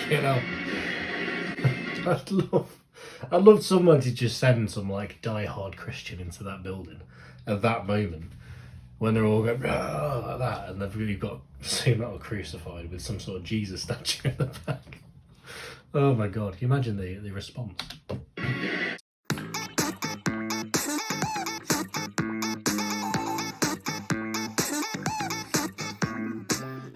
You know, I'd love someone to just send some like die-hard Christian into that building at that moment when they're all going like that, and they've really got Yui-Metal crucified with some sort of Jesus statue in the back. Oh my god, can you imagine the response?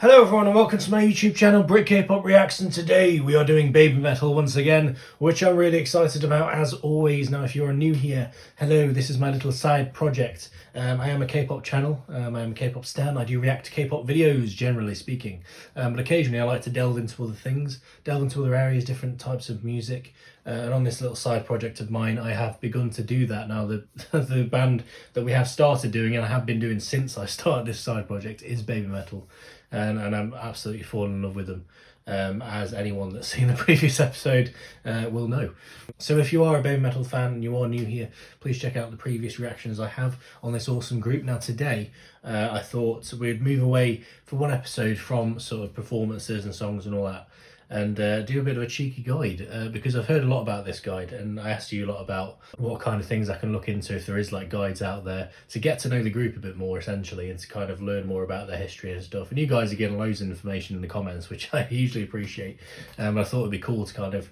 Hello everyone and welcome to my YouTube channel Brit K-Pop Reacts, and today we are doing BABYMETAL once again, which I'm really excited about as always. Now if you're new here, hello, this is my little side project. I am a K-pop channel, I am a K-pop stan, I do react to K-pop videos generally speaking, but occasionally I like to delve into other things, delve into other areas, different types of music, and on this little side project of mine I have begun to do that. Now the band that we have started doing, and I have been doing since I started this side project, is BABYMETAL. And I'm absolutely falling in love with them, as anyone that's seen the previous episode will know. So if you are a BABYMETAL fan and you are new here, please check out the previous reactions I have on this awesome group. Now today, I thought we'd move away for one episode from sort of performances and songs and all that, and do a bit of a cheeky guide, because I've heard a lot about this guide, and I asked you a lot about what kind of things I can look into if there is like guides out there to get to know the group a bit more essentially, and to kind of learn more about their history and stuff. And you guys are getting loads of information in the comments, which I hugely appreciate. I thought it'd be cool to kind of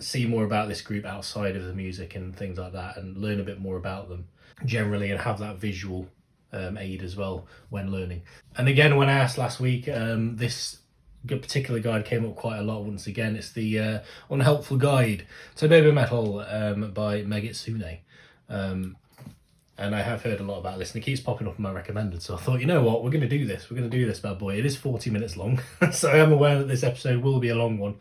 see more about this group outside of the music and things like that, and learn a bit more about them generally, and have that visual aid as well when learning. And again, when I asked last week, this particular guide came up quite a lot once again. It's the Unhelpful Guide to BABYMETAL by Megitsune. And I have heard a lot about this, and it keeps popping up in my recommended, so I thought, you know what, we're going to do this. We're going to do this bad boy. It is 40 minutes long, so I am aware that this episode will be a long one.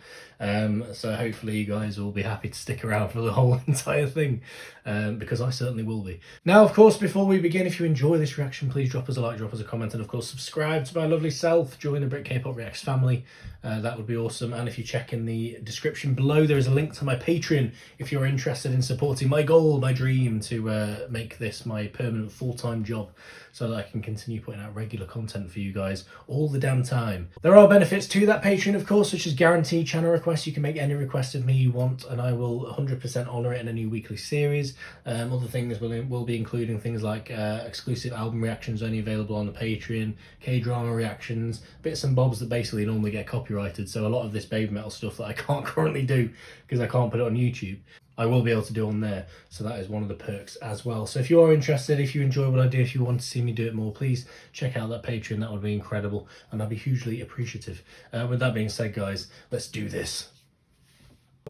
So hopefully you guys will be happy to stick around for the whole entire thing, because I certainly will be. Now, of course, before we begin, if you enjoy this reaction, please drop us a like, drop us a comment, and of course subscribe to my lovely self. Join the Brit K-Pop Reacts family. That would be awesome. And if you check in the description below, there is a link to my Patreon if you're interested in supporting my goal, my dream to make this my permanent full-time job, so that I can continue putting out regular content for you guys all the damn time. There are benefits to that Patreon, of course, such as guaranteed channel requests. You can make any request of me you want, and I will 100% honour it in a new weekly series. Other things will be including things like exclusive album reactions only available on the Patreon, K-drama reactions, bits and bobs that basically normally get copyrighted. So a lot of this BABYMETAL stuff that I can't currently do because I can't put it on YouTube, I will be able to do on there. So that is one of the perks as well. So if you are interested, if you enjoy what I do, if you want to see me do it more, please check out that Patreon. That would be incredible, and I'd be hugely appreciative. With that being said, guys, let's do this.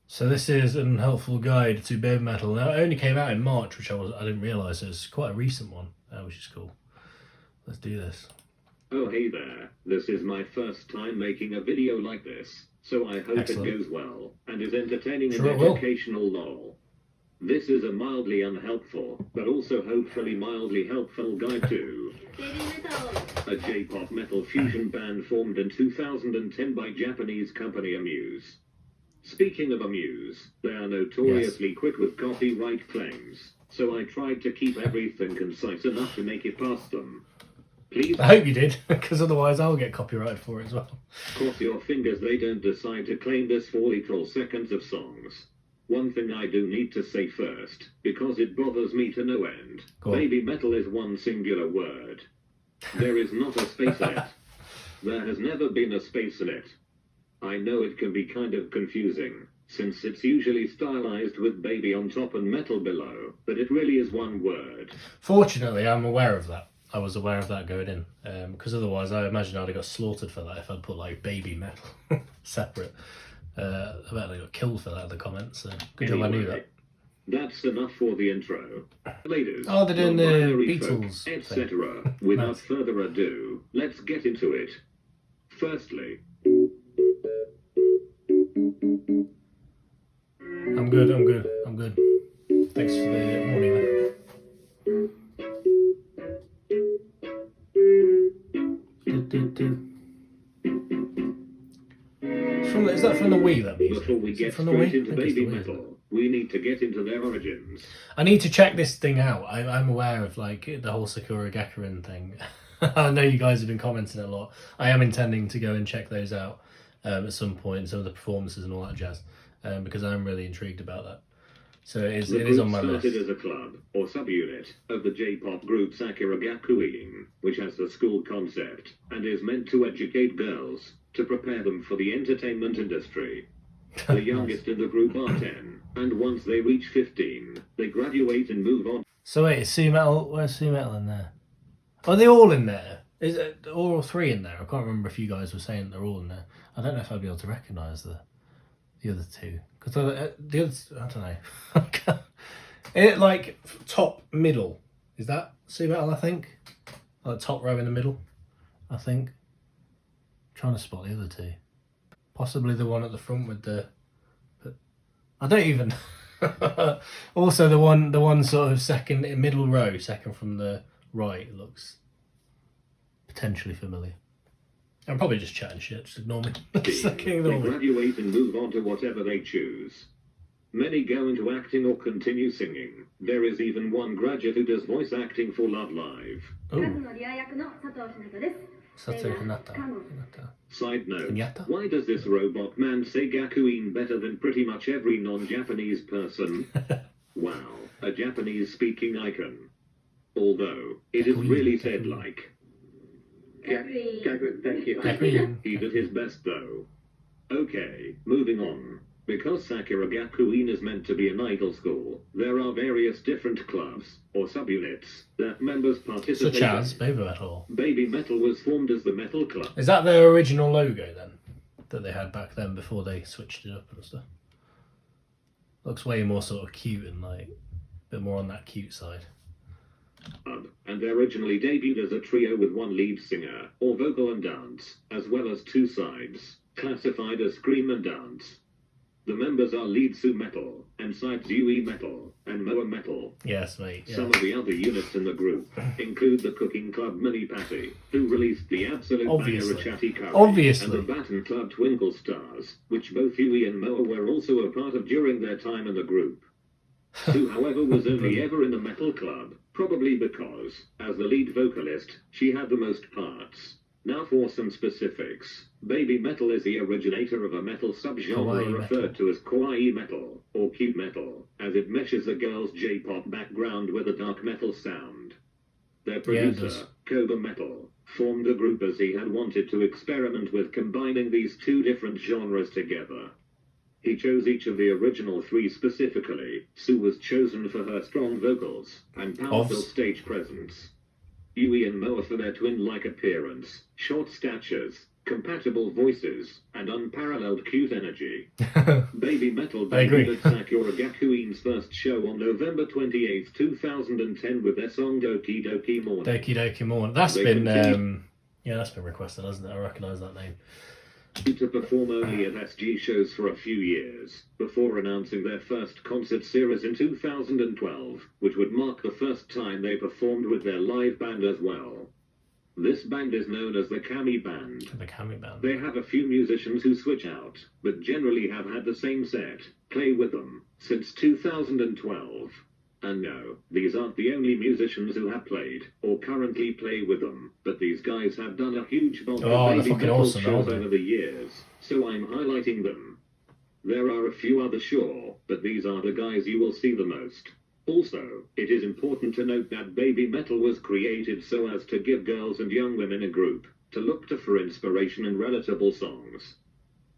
So this is an Unhelpful Guide to BABYMETAL. Now, it only came out in March, which I didn't realise, so it's quite a recent one, which is cool. Let's do this. Oh hey there, this is my first time making a video like this, so I hope Excellent. It goes well, and is entertaining and educational lol. This is a mildly unhelpful, but also hopefully mildly helpful guide to BABYMETAL, a J-pop metal fusion band formed in 2010 by Japanese company Amuse. Speaking of Amuse, they are notoriously quick with copyright claims, so I tried to keep everything concise enough to make it past them. Please. I hope you did, because otherwise I'll get copyrighted for it as well. Cross your fingers they don't decide to claim this for literal seconds of songs. One thing I do need to say first, because it bothers me to no end. BABYMETAL is one singular word. There is not a space in it. There has never been a space in it. I know it can be kind of confusing, since it's usually stylized with baby on top and metal below, but it really is one word. Fortunately, I'm aware of that. I was aware of that going in, because otherwise I imagine I'd have got slaughtered for that if I'd put like BABYMETAL separate. I bet I got killed for that in the comments, so good job I knew that. That's enough for the intro. Ladies, oh, they're doing the Beatles, etc. Without further ado, let's get into it. Firstly, I'm good. Thanks for the warning there. Is that from the Wii, that music? Before we get straight into BABYMETAL, we need to get into their origins. I need to check this thing out. I'm aware of like the whole Sakura Gakuin thing. I know you guys have been commenting a lot. I am intending to go and check those out. at some point, some of the performances and all that jazz, because I'm really intrigued about that. So it is on my list. The group started as a club or subunit of the J-pop group Sakura Gakuin, which has the school concept and is meant to educate girls to prepare them for the entertainment industry. The youngest in the group are 10, and once they reach 15, they graduate and move on. So wait, is Metal? Where's Metal in there? Are they all in there? Is it all three in there? I can't remember if you guys were saying they're all in there. I don't know if I'd be able to recognise the other two, because the others, I don't know. It like top middle, is that Metal? I think like top row in the middle. I think. I'm trying to spot the other two. Possibly the one at the front with the. But I don't even. Also, the one sort of second middle row, second from the right, looks potentially familiar. I'm probably just chatting shit. Just ignore me. They graduate and move on to whatever they choose. Many go into acting or continue singing. There is even one graduate who does voice acting for Love Live. Side note, why does this robot man say Gakuin better than pretty much every non-Japanese person? Wow, a Japanese-speaking icon. Although, it is really said like... Gakuin, thank you. He did his best though. Okay, moving on. Because Sakura Gakuin is meant to be an idol school, there are various different clubs, or subunits, that members participate such as BABYMETAL. BABYMETAL was formed as the metal club. Is that their original logo then? That they had back then before they switched it up and stuff? Looks way more sort of cute and like, a bit more on that cute side. And they originally debuted as a trio with one lead singer, or vocal and dance, as well as two sides, classified as scream and dance. The members are lead Yui-Metal, and sides Yui-Metal, and Moa-Metal. Yes, mate. Yeah. Some of the other units in the group include the cooking club Mini Patty, who released the absolute banger Chatty Kawaii, and the Baton Club Twinkle Stars, which both Yui and Moa were also a part of during their time in the group. Sue, however, was only ever in the metal club, probably because, as the lead vocalist, she had the most parts. Now for some specifics. BABYMETAL is the originator of a metal subgenre referred to as Kawaii metal, or cute metal, as it meshes a girl's J-pop background with a dark metal sound. Their producer, Metal, formed the group as he had wanted to experiment with combining these two different genres together. He chose each of the original three specifically. Sue was chosen for her strong vocals and powerful stage presence. Yui and Moa for their twin-like appearance, short statures, compatible voices, and unparalleled cute energy. BABYMETAL debuted at Sakura Gakuin's first show on November 28, 2010 with their song Doki Doki Morning. Doki Doki Morning. That's been requested, hasn't it? I recognise that name. To perform only at SG shows for a few years, before announcing their first concert series in 2012, which would mark the first time they performed with their live band as well. This band is known as the Kami Band. The Kami Band. They have a few musicians who switch out, but generally have had the same set, play with them, since 2012. And no, these aren't the only musicians who have played, or currently play with them, but these guys have done a huge bulk of BABYMETAL shows over the years, so I'm highlighting them. There are a few others, sure, but these are the guys you will see the most. Also, it is important to note that BABYMETAL was created so as to give girls and young women a group to look to for inspiration and relatable songs.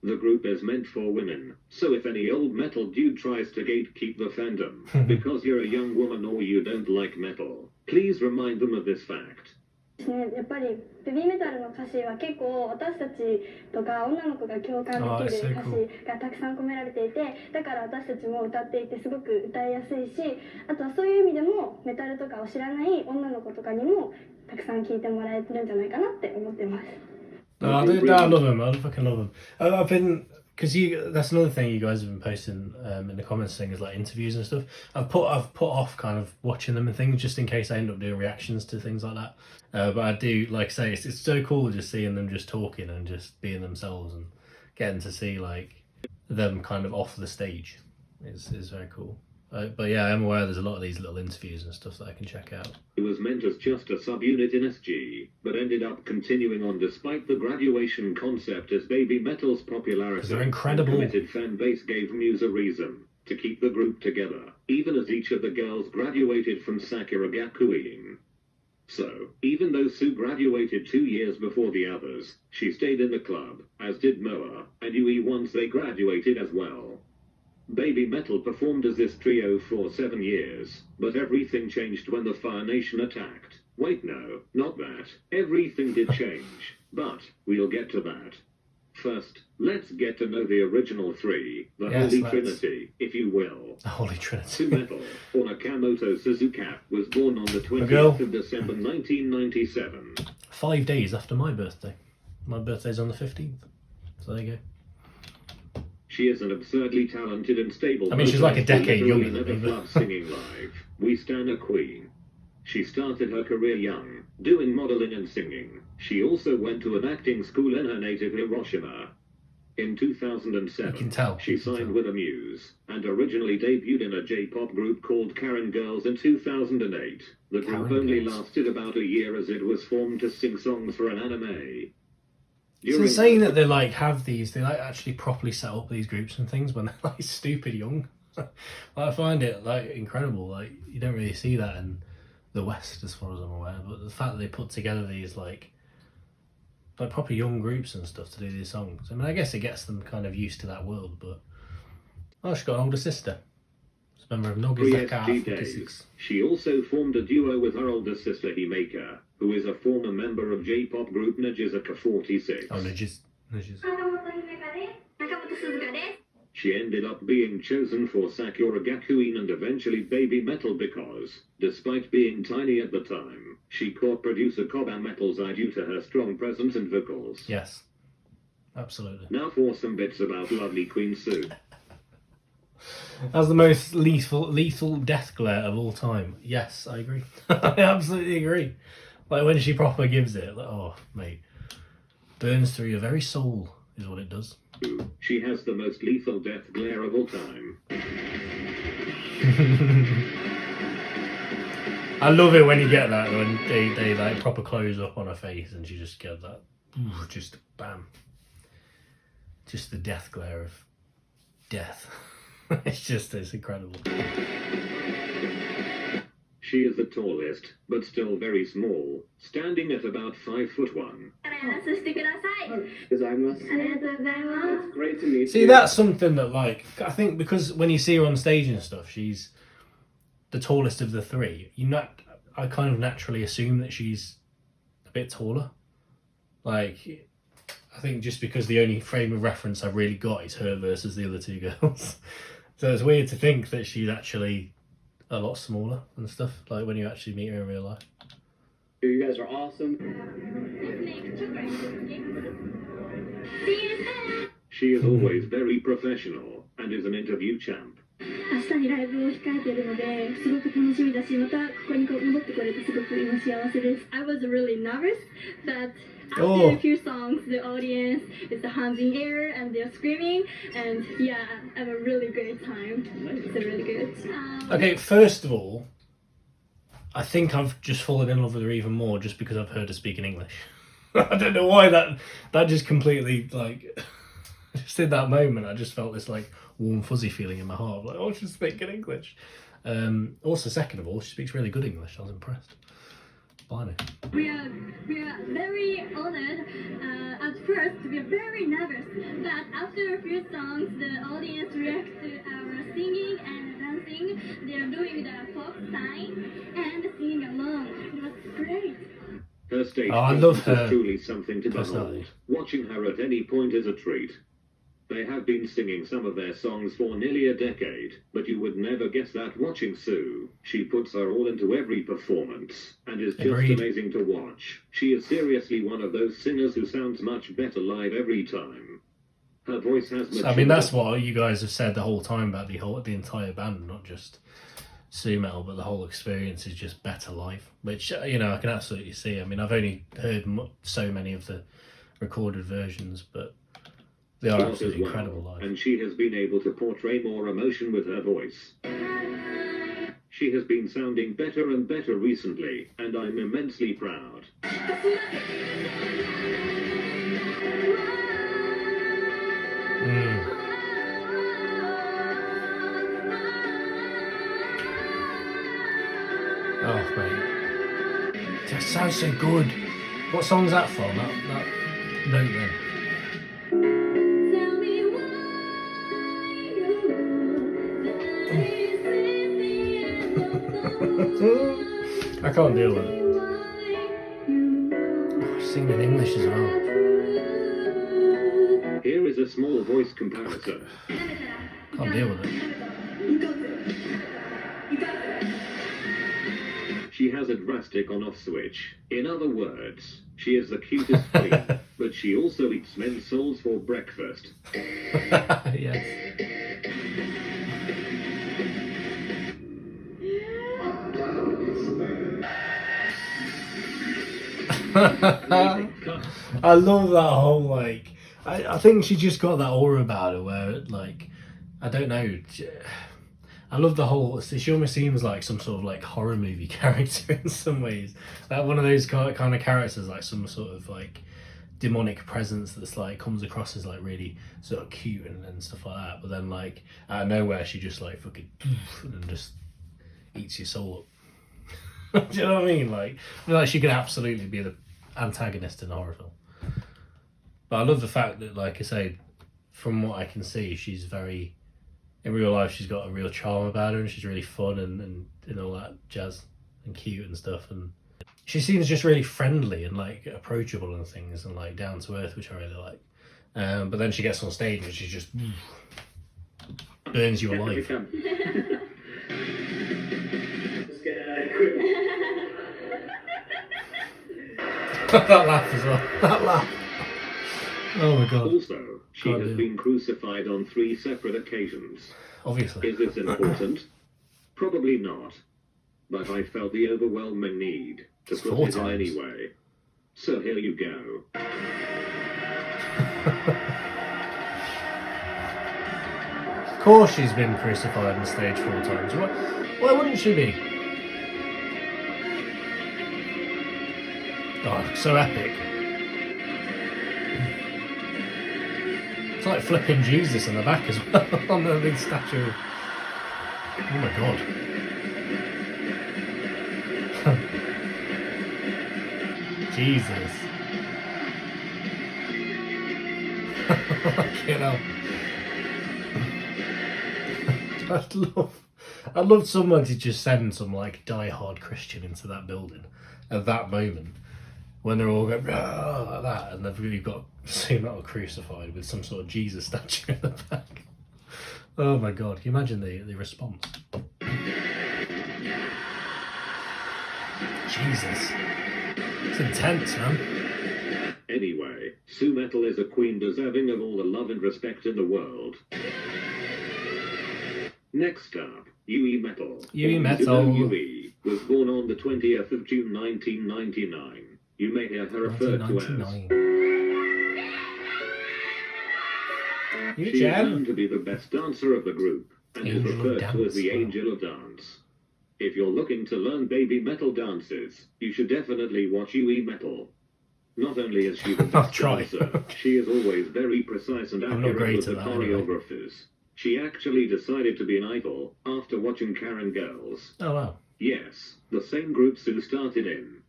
The group is meant for women, so if any old metal dude tries to gatekeep the fandom, because you're a young woman or you don't like metal, please remind them of this fact. やっぱりベビーメタルの歌詞は結構私たちとか女の子が共感できる歌詞がたくさん込められていて、だから私たちも歌っていてすごく歌いやすいし、あとはそういう意味でもメタルとかを知らない女の子とかにもたくさん聴いてもらえてるんじゃないかなって思ってます。I love him. I fucking love him. I've been, because that's another thing you guys have been posting in the comments thing is like interviews and stuff. I've put off kind of watching them and things just in case I end up doing reactions to things like that. But I do, like say, it's so cool just seeing them just talking and just being themselves and getting to see like them kind of off the stage is very cool. But yeah, I'm aware there's a lot of these little interviews and stuff that I can check out. It was meant as just a subunit in SG, but ended up continuing on despite the graduation concept as BABYMETAL's popularity. They're incredible. And committed fan base gave Muse a reason to keep the group together, even as each of the girls graduated from Sakura Gakuin. So, even though Sue graduated 2 years before the others, she stayed in the club, as did Moa and Yui once they graduated as well. BABYMETAL performed as this trio for 7 years, but everything changed when the Fire Nation attacked. Wait, no, not that. Everything did change, but we'll get to that. First, let's get to know the original three, the Holy Trinity, if you will. The Holy Trinity. Yui-Metal, or Nakamoto Suzuka, was born on the 20th of December 1997. 5 days after my birthday. My birthday's on the 15th. So there you go. She is an absurdly talented and stable. I mean, she's like a decade younger than me. But singing live. We stand a queen. She started her career young, doing modeling and singing. She also went to an acting school in her native Hiroshima. In 2007, she signed with Muse, and originally debuted in a J-pop group called Karen Girls in 2008. The group only lasted about a year as it was formed to sing songs for an anime. It's insane that they like have these, they like actually properly set up these groups and things when they're like stupid young. I find it like incredible. Like you don't really see that in the West as far as I'm aware, but the fact that they put together these like proper young groups and stuff to do these songs. I mean, I guess it gets them kind of used to that world, but she's got an older sister. She's a member of Nogizaka. She also formed a duo with her older sister Himeka, who is a former member of J-pop group Nogizaka 46. Oh, Nogizaka. She ended up being chosen for Sakura Gakuin and eventually BABYMETAL because, despite being tiny at the time, she caught producer BABYMETAL's eye due to her strong presence and vocals. Yes, absolutely. Now for some bits about lovely Queen Sue. That's the most lethal death glare of all time. Yes, I agree. I absolutely agree. Like when she proper gives it, like, oh mate, burns through your very soul is what it does. She has the most lethal death glare of all time. I love it when you get that, when they like proper close up on her face and she just gets that, just bam. Just the death glare of death. It's incredible. She is the tallest, but still very small, standing at about 5'1". Great to meet you. See, that's something that, like, I think because when you see her on stage and stuff, she's the tallest of the three. I kind of naturally assume that she's a bit taller. Like, I think just because the only frame of reference I've really got is her versus the other two girls. So it's weird to think that she's actually a lot smaller and stuff, like when you actually meet her in real life. You guys are awesome. She is always very professional and is an interview champ. 明日にライブを控えているので、すごく楽しみだし、またここに戻ってこれてすごく今幸せです。I was really nervous, but after a few songs, the audience is the hands in air and they're screaming, and yeah, I have a really great time. It's really good. Okay, first of all, I think I've just fallen in love with her even more just because I've heard her speak in English. I don't know why that just completely, like, just in that moment, I just felt this, like, warm, fuzzy feeling in my heart. Like, oh, she's speaking English. Also, second of all, she speaks really good English. I was impressed. Blimey. We are very honored. At first, we are very nervous, but after a few songs, the audience reacts to our singing and dancing. They are doing the pop sign and singing along. It was great. Her stage I love her is truly something to behold. personality. Watching her at any point is a treat. They have been singing some of their songs for nearly a decade, but you would never guess that watching Sue. She puts her all into every performance, and is just amazing to watch. She is seriously one of those singers who sounds much better live every time. Her voice has matured. I mean, that's what you guys have said the whole time about the entire band, not just Yui-Metal, but the whole experience is just better live, which, you know, I can absolutely see. I mean, I've only heard so many of the recorded versions, but they are absolutely incredible live. And she has been able to portray more emotion with her voice. She has been sounding better and better recently, and I'm immensely proud. Oh, mate. That sounds so good. What song's that from? That note then. I can't deal with it. Oh, singing in English as well. Here is a small voice comparison. Can't deal with it. She has a drastic on-off switch. In other words, she is the cutest queen, but she also eats men's souls for breakfast. Yes. I love that whole, like, I think she just got that aura about her where, like, I don't know, I love the whole, she almost seems like some sort of like horror movie character in some ways, like one of those kind of characters, like some sort of like demonic presence that's like comes across as like really sort of cute and stuff like that, but then like out of nowhere she just like fucking and just eats your soul up. Do you know what I mean? Like, I feel like she could absolutely be the antagonist in a horror film. But I love the fact that, like I say, from what I can see, she's very, in real life, she's got a real charm about her, and she's really fun and all that jazz and cute and stuff. And she seems just really friendly and like approachable and things and like down to earth, which I really like. But then she gets on stage and she just burns you alive. That laugh as well. That laugh. Oh my god. Also, she has been crucified on 3 separate occasions. Obviously. Is this important? Probably not. But I felt the overwhelming need to put it on anyway. So here you go. Of course she's been crucified on stage 4 times. Why wouldn't she be? Oh, so epic. It's like flipping Jesus in the back as well, on the big statue. Oh my god. Jesus. You know. I'd love someone to just send some like die-hard Christian into that building at that moment when they're all going like that, and they've really got Yui-Metal crucified with some sort of Jesus statue in the back. Oh my god, can you imagine the response? Jesus. It's intense, man. Anyway, Yui-Metal is a queen deserving of all the love and respect in the world. Next up, Yui-Metal. Yui-Metal. Yui was born on the 20th of June 1999. You may hear her referred to as... She is known to be the best dancer of the group, and is referred to as the Angel of Dance. If you're looking to learn BABYMETAL dances, you should definitely watch Yui-Metal. Not only is she the best dancer, she is always very precise and accurate with the choreographers. She actually decided to be an idol after watching Karen Girls. Oh wow. Yes, the same group Sue started in.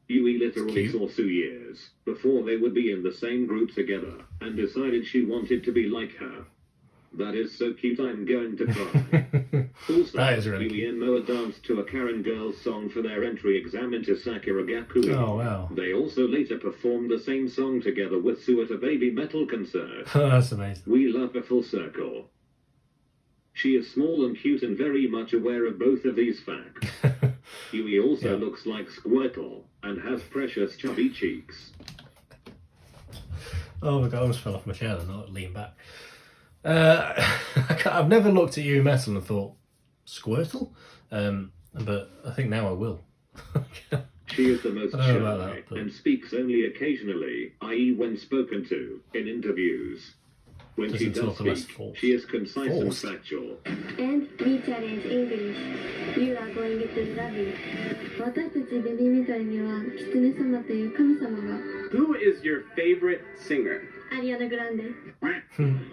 Yui literally saw Sue years before they would be in the same group together, and decided she wanted to be like her. That is so cute, I'm going to cry. Also, that is really Yui and Moa danced to a Karen Girls song for their entry exam into Sakura Gakuin. Oh wow. They also later performed the same song together with Sue at a BABYMETAL concert. That's amazing. We love a full circle. She is small and cute and very much aware of both of these facts. Yui also looks like Squirtle and has precious chubby cheeks. Oh my god, I almost fell off my chair and I leaned back. I've never looked at Yui-Metal and thought, Squirtle? But I think now I will. She is the most shy and speaks only occasionally, i.e. when spoken to, in interviews. When she does speak, she is concise and factual. And we challenge English. You are going to love it. 私たちベビーメタルには狐様という神様が。Who is your favorite singer? Ariana Grande.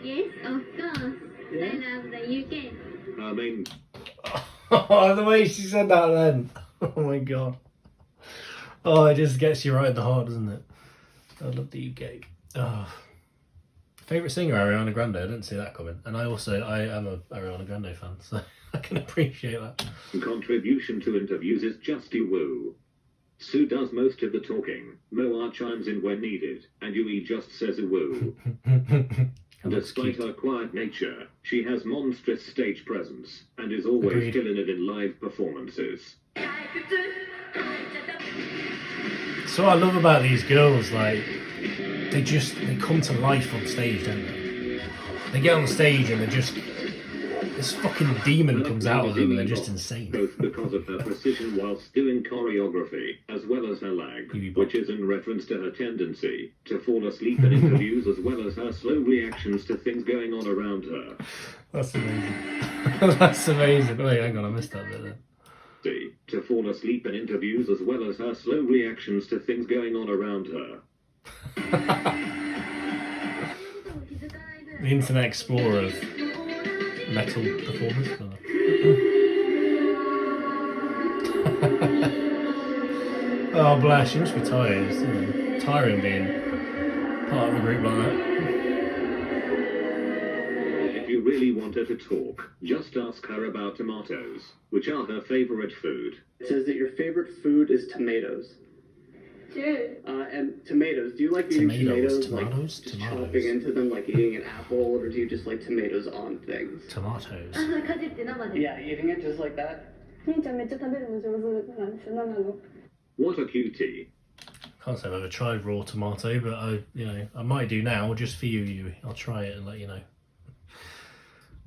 Yes, of course. I love the UK. I mean... Oh, the way she said that then. Oh my god. Oh, it just gets you right in the heart, doesn't it? I love the UK. Oh. Favourite singer, Ariana Grande. I didn't see that coming. And I am a Ariana Grande fan, so I can appreciate that. Contribution to interviews is Justy Woo. Sue does most of the talking. Moa chimes in when needed, and Yui just says a woo. Despite her quiet nature, she has monstrous stage presence, and is always killing it in live performances. So what I love about these girls, like, they come to life on stage, don't they? They get on stage and this fucking demon comes out of them and they're just insane. Both because of her precision whilst doing choreography, as well as her lag, which is in reference to her tendency to fall asleep in interviews, as well as her slow reactions to things going on around her. That's amazing. That's amazing. Wait, hang on, I missed that bit then. To fall asleep in interviews, as well as her slow reactions to things going on around her. The Internet Explorer of metal performers. Oh bless, she must be tired. It's tiring being part of a group like that. If you really want her to talk, just ask her about tomatoes, which are her favourite food. It says that your favorite food is tomatoes. Sure. And tomatoes, do you like eating tomatoes like just chopping into them like eating an apple, or do you just like tomatoes on things? Tomatoes. Yeah, eating it just like that? What a cutie. Can't say I've ever tried raw tomato, but I might do now just for you, Yui. I'll try it and let you know.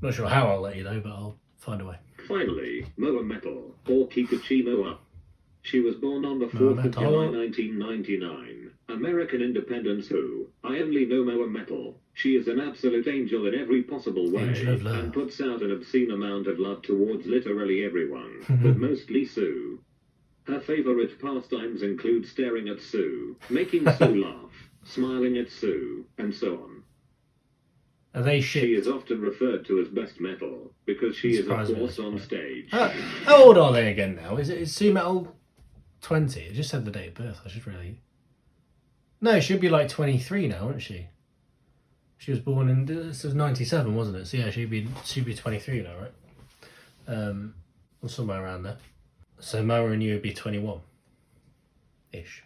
Not sure how I'll let you know, but I'll find a way. Finally, Moa-Metal, or Kikuchi Moa. She was born on the 4th of July 1999. American Independence Who. I only know Moa-Metal. She is an absolute angel in every possible way, and puts out an obscene amount of love towards literally everyone, but mostly Sue. Her favourite pastimes include staring at Sue, making Sue laugh, smiling at Sue, and so on. Are they shit? She is often referred to as best metal, because she is, of course, on stage. How old are they again now? Is Yui-Metal 20? It just said the date of birth. I should really... No, she should be like 23 now, wouldn't she? She was born in... This was 97, wasn't it? So yeah, she'd be 23 now, right? Or somewhere around there. So Moa and you would be 21-ish.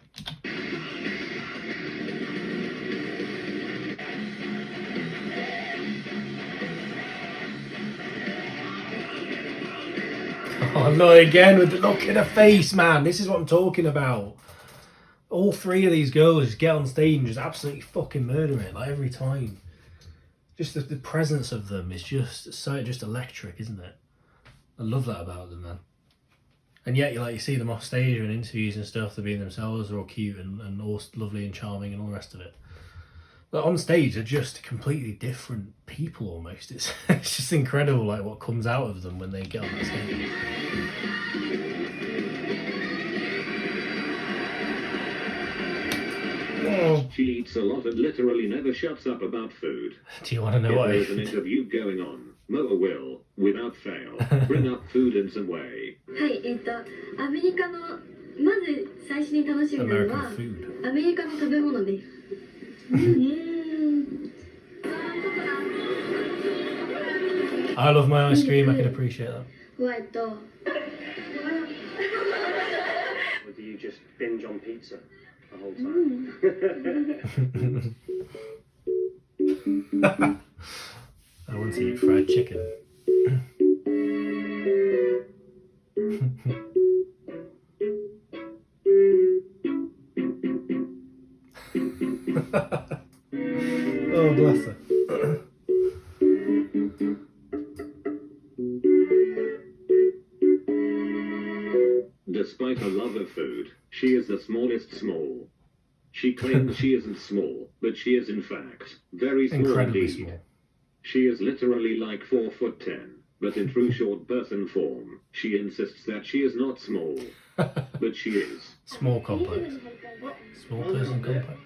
Oh no, again with the look in her face, man. This is what I'm talking about. All three of these girls just get on stage and just absolutely fucking murder it, like every time. Just the presence of them is just electric, isn't it? I love that about them, man. And yet, you see them off stage or in interviews and stuff, they're being themselves, they're all cute and all lovely and charming and all the rest of it. But on stage, they're just completely different people almost. It's just incredible, like what comes out of them when they get on that stage. Oh. She eats a lot and literally never shuts up about food. Do you want to know what? If there's an interview going on, Moa will, without fail, bring up food in some way. はい、アメリカのまず最初に楽しむのはアメリカの食べ物です。I love my ice cream. I can appreciate that. ホワイト。 Or do you just binge on pizza the whole time? I want to eat fried chicken. Oh, bless her. Despite her love of food, she is the smallest small. She claims she isn't small, but she is in fact very small Incredibly indeed. small. She is literally like 4'10", but in true short person form, she insists that she is not small, but she is. Small complex. Small person complex.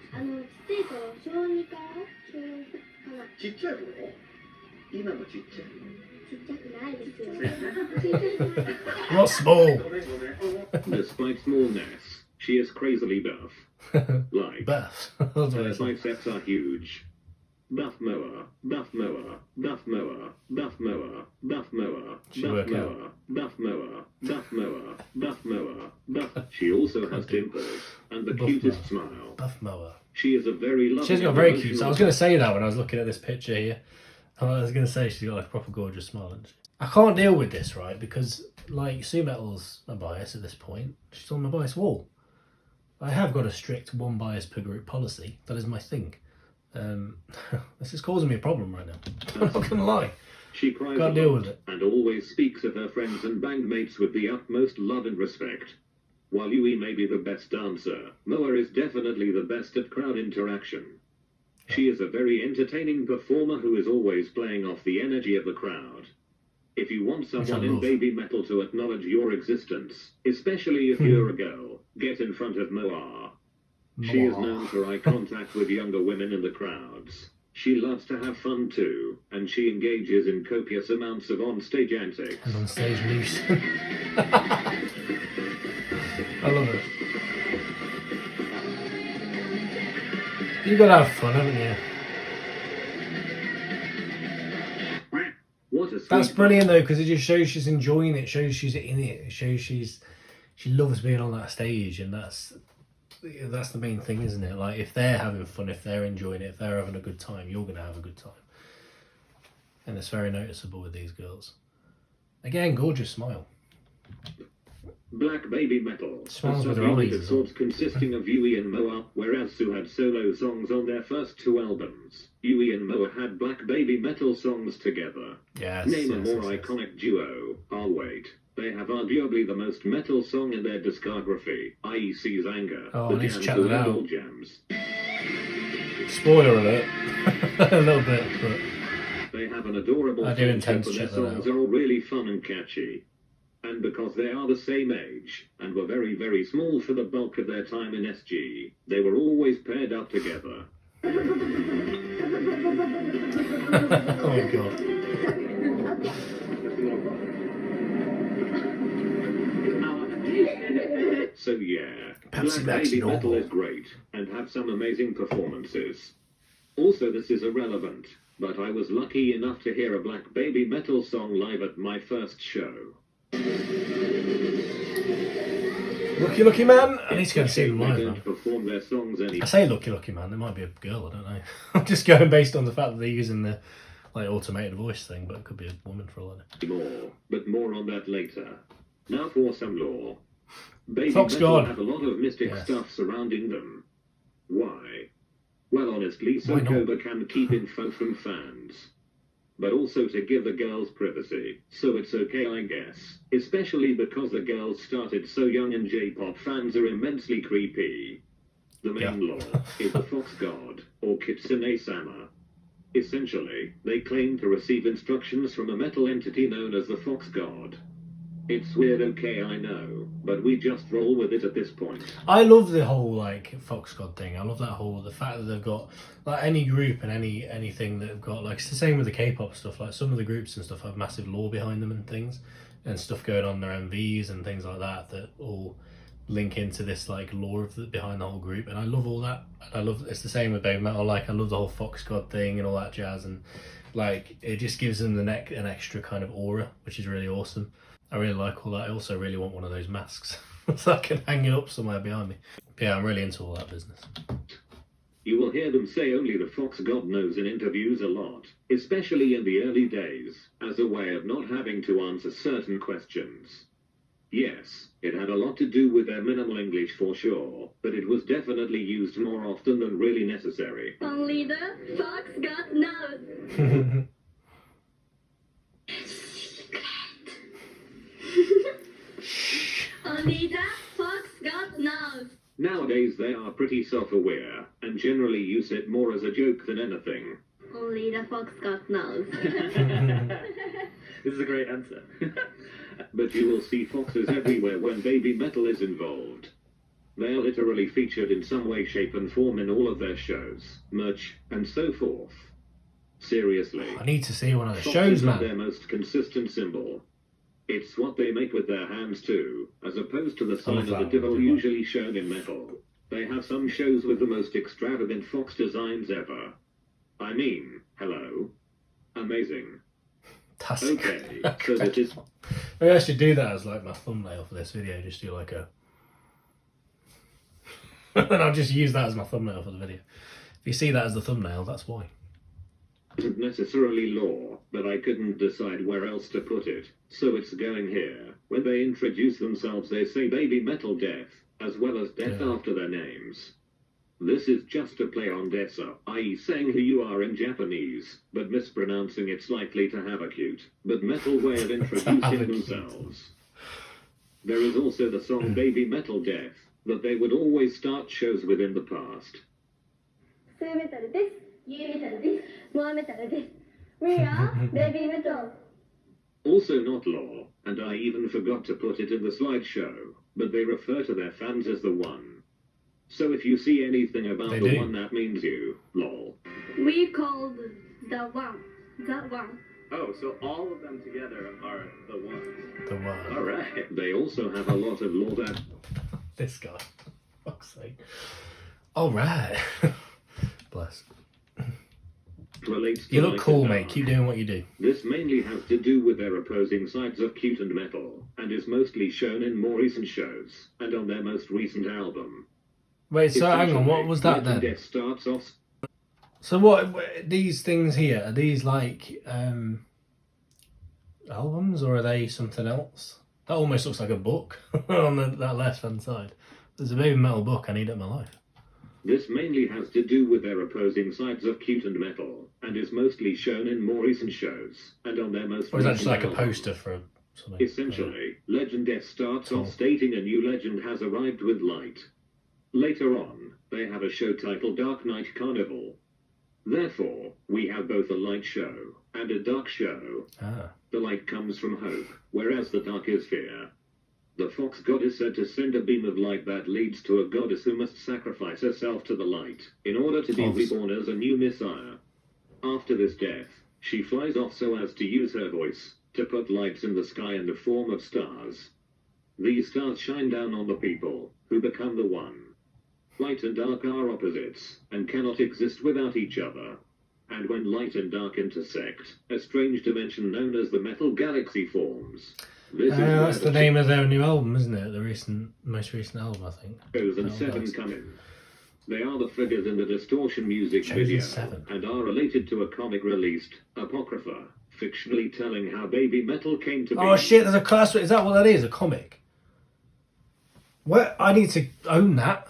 Not small. Despite smallness, she is crazily buff. Like, Buff. her biceps are huge. Buff Moa, Buff Moa, Buff Moa, Buff Moa, Buff Moa, Buff Moa, Buff Moa, Buff Moa, Buff Moa, Buff. She also has dimples and the cutest smile. Buff Moa. She is a very lovely. She's got very cute. So I was going to say that when I was looking at this picture here. I was going to say she's got like a proper gorgeous smile. Isn't she? I can't deal with this, right? Because like Yui-Metal's a bias at this point. She's on my bias wall. I have got a strict one bias per group policy. That is my thing. This is causing me a problem right now. I'm not gonna lie. She cries Can't deal with it. And always speaks of her friends and bandmates with the utmost love and respect. While Yui may be the best dancer, Moa is definitely the best at crowd interaction. She is a very entertaining performer who is always playing off the energy of the crowd. If you want someone in BABYMETAL to acknowledge your existence, especially if you're a girl, get in front of Moa. She is known for eye contact with younger women in the crowds. She loves to have fun too, and she engages in copious amounts of on-stage antics. And on-stage loose. I love it. You gotta have fun, haven't you? That's brilliant though, because it just shows she's enjoying it. It shows she's in it. It shows she loves being on that stage, and that's the main thing, isn't it? Like, if they're having fun, if they're enjoying it, if they're having a good time, you're gonna have a good time. And it's very noticeable with these girls. Again, gorgeous smile. Black BABYMETAL, Smiles a with her eyes. sort consisting of Yui and Moa, whereas Su had solo songs on their first two albums. Yui and Moa had Black BABYMETAL songs together. Yes, Name a more iconic duo. I'll wait. They have arguably the most metal song in their discography, IEC's Anger. Oh, I need to check that out. Jams. Spoiler alert. A little bit, but they have an adorable I do intend to and their check that songs out. are all really fun and catchy. And because they are the same age, and were very, very small for the bulk of their time in SG, they were always paired up together. Oh my god. So yeah, Pepsi Black Max BABYMETAL normal. is great, and have some amazing performances. Also, this is irrelevant, but I was lucky enough to hear a Black BABYMETAL song live at my first show. Lucky man. I need to go and see them They live, don't man. perform their songs I say lucky man. There might be a girl. I don't know. I'm just going based on the fact that they're using the like automated voice thing, but it could be a woman for all I know. more, but more on that later. Now for some lore. Fox BABYMETAL God. have a lot of mystic Yes. stuff surrounding them. Why? Well, honestly, so Why not? Koba can keep info from fans. But also to give the girls privacy, so it's okay, I guess. Especially because the girls started so young and J-pop fans are immensely creepy. The main lore is the Fox God, or Kitsune-sama. Essentially, they claim to receive instructions from a metal entity known as the Fox God. It's weird, okay, I know, but we just roll with it at this point. I love the whole like Fox God thing. I love that whole the fact that they've got like any group and anything that have got like it's the same with the K-pop stuff. Like some of the groups and stuff have massive lore behind them and things, and stuff going on in their MVs and things like that that all link into this like lore of behind the whole group. And I love all that. And I love it's the same with BABYMETAL. Like I love the whole Fox God thing and all that jazz, and like it just gives them an extra kind of aura, which is really awesome. I really like all that. I also really want one of those masks so I can hang it up somewhere behind me. But yeah, I'm really into all that business. You will hear them say only the Fox God knows in interviews a lot, especially in the early days, as a way of not having to answer certain questions. Yes, it had a lot to do with their minimal English for sure, but it was definitely used more often than really necessary. Only the Fox God knows. Only the Fox God knows. Nowadays they are pretty self-aware, and generally use it more as a joke than anything. only the fox god knows. This is a great answer. But you will see foxes everywhere when BABYMETAL is involved. They are literally featured in some way, shape and form in all of their shows, merch, and so forth. Seriously. I need to see one of the foxes shows, are man. their most consistent symbol. It's what they make with their hands too, as opposed to the sign of the devil usually shown in metal. They have some shows with the most extravagant fox designs ever. I mean, hello. Amazing. That's okay, so that is... Maybe I should do that as like my thumbnail for this video, just do like a... and I'll just use that as my thumbnail for the video. If you see that as the thumbnail, that's why. Isn't necessarily law, but I couldn't decide where else to put it, so it's going here. When they introduce themselves they say BABYMETAL death, as well as death after their names. This is just a play on desa, i.e. saying who you are in Japanese, but mispronouncing it's likely to have a cute, but metal way of introducing themselves. There is also the song BABYMETAL death, that they would always start shows with in the past. Yui-Metal です。Yui-Metal です。Moa-Metal です。We are BABYMETAL. Also not law, and I even forgot to put it in the slideshow, but they refer to their fans as the one. So if you see anything about the one, that means you, lol. We called the one. The one. Oh, so all of them together are the ones. The one. Alright. They also have a lot of law that... This guy. Fuck's sake. Alright. Bless. Relates to you look cool, mate. Keep doing what you do. This mainly has to do with their opposing sides of cute and metal, and is mostly shown in more recent shows, and on their most recent album. Wait, so hang on, what was that then? Starts off... So what, these things here, are these like albums, or are they something else? That almost looks like a book on that left hand side. There's a BABYMETAL book I need in my life. This mainly has to do with their opposing sides of cute and metal, and is mostly shown in more recent shows, and on their most Or is that just like album. a poster for something? Essentially, Legend Death starts off stating a new legend has arrived with light. Later on, they have a show titled Dark Night Carnival. Therefore, we have both a light show and a dark show. The light comes from hope, whereas the dark is fear. The fox god is said to send a beam of light that leads to a goddess who must sacrifice herself to the light, in order to be reborn as a new messiah. After this death, she flies off so as to use her voice to put lights in the sky in the form of stars. These stars shine down on the people, who become the one. Light and dark are opposites, and cannot exist without each other. And when light and dark intersect, a strange dimension known as the Metal Galaxy forms. That's the name of their new album, isn't it? The most recent album, I think. Chosen 7 come in. They are the figures in the Distortion music video, and are related to a comic released, Apocrypha, fictionally telling how BABYMETAL came to be. Oh shit, there's a class. Is that what that is? A comic? What? I need to own that.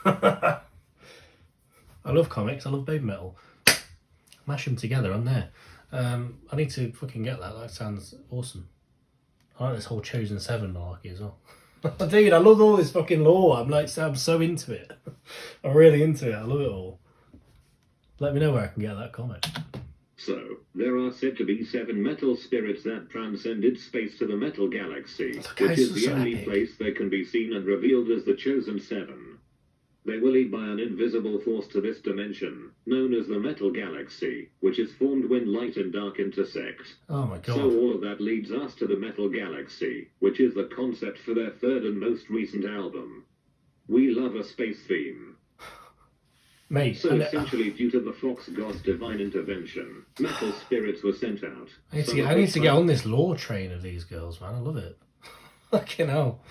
I love comics. I love BABYMETAL. Mash them together. I'm there. I need to fucking get that. That sounds awesome. I like this whole Chosen 7 malarkey as well. Dude, I love all this fucking lore. I'm so into it. I'm really into it. I love it all. Let me know where I can get that comic. So, there are said to be 7 metal spirits that transcended space to the Metal Galaxy, which is the only place they can be seen and revealed as the Chosen 7. They will lead by an invisible force to this dimension, known as the Metal Galaxy, which is formed when light and dark intersect. Oh my god. So all of that leads us to the Metal Galaxy, which is the concept for their 3rd and most recent album. We love a space theme. Mate, so essentially, due to the Fox God's divine intervention, metal spirits were sent out. I need to get on this lore train of these girls, man. I love it. Fucking hell.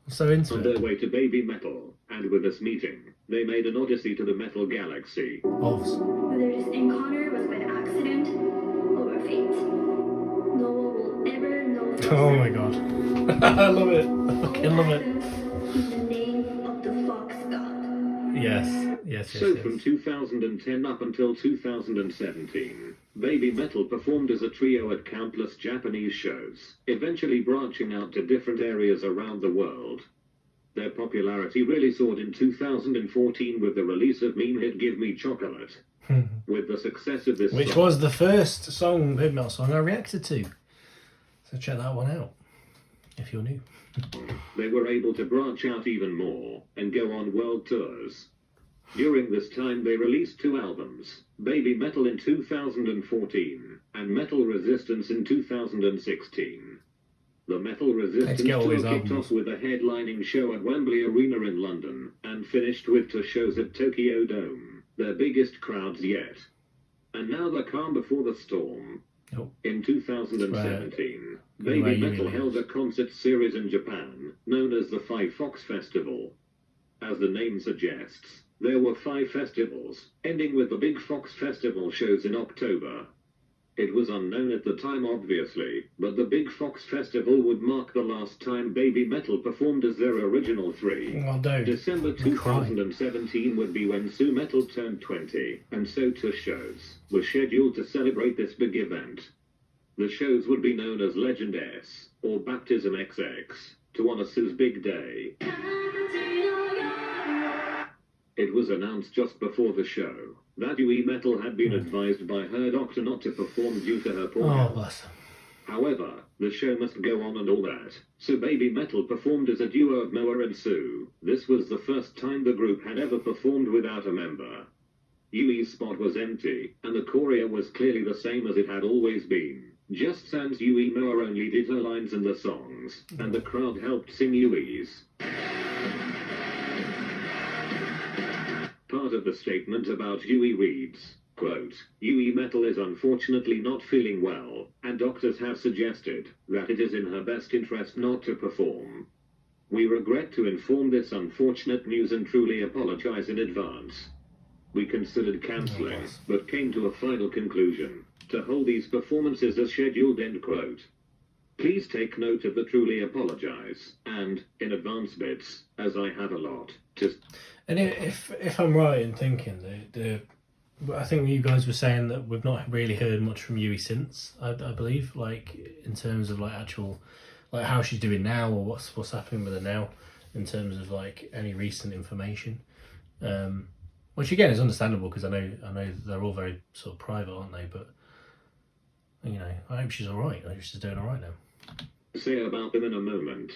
I'm so into it. On their way to BABYMETAL, and with this meeting, they made an odyssey to the Metal Galaxy. Whether this encounter was by accident or fate, no one will ever know. Oh my god. I love it. I fucking love it. In the name of the Fox God. Yes. So from 2010 up until 2017, BABYMETAL performed as a trio at countless Japanese shows, eventually branching out to different areas around the world. Their popularity really soared in 2014 with the release of meme hit Give Me Chocolate. With the success of this which song, was the first song, BABYMETAL song, I reacted to. So check that one out, if you're new. they were able to branch out even more and go on world tours. During this time they released 2 albums, BABYMETAL in 2014 and Metal Resistance in 2016. The Metal Resistance tour kicked off with a headlining show at Wembley Arena in London and finished with 2 shows at Tokyo Dome, their biggest crowds yet. And now the calm before the storm. In 2017, BABYMETAL held a concert series in Japan, known as the 5 Fox Festival. As the name suggests, there were 5 festivals, ending with the Big Fox Festival shows in October. It was unknown at the time, obviously, but the Big Fox Festival would mark the last time BABYMETAL performed as their original 3. December 2017 would be when Metal turned 20, and so 2 shows were scheduled to celebrate this big event. The shows would be known as Legend S, or Baptism XX, to honor Su's big day. It was announced just before the show that Yui-Metal had been advised by her doctor not to perform due to her poor health. However, the show must go on and all that, so BABYMETAL performed as a duo of Moa and Su. This was the first time the group had ever performed without a member. Yui's spot was empty, and the choreo was clearly the same as it had always been. Just sans Yui. Moa only did her lines in the songs, and the crowd helped sing Yui's. Part of the statement about Yui reads, quote, Yui-Metal is unfortunately not feeling well, and doctors have suggested that it is in her best interest not to perform. We regret to inform this unfortunate news and truly apologize in advance. We considered cancelling, but came to a final conclusion, to hold these performances as scheduled, end quote. Please take note of the truly apologize, and, in advance bits, as I have a lot to... And if I'm right in thinking, I think you guys were saying that we've not really heard much from Yui since, I believe, like, in terms of, like, actual, like, how she's doing now, or what's happening with her now, in terms of, like, any recent information. Which, again, is understandable, because I know they're all very sort of private, aren't they? But, you know, I hope she's alright. I hope she's doing alright now. Say about them in a moment.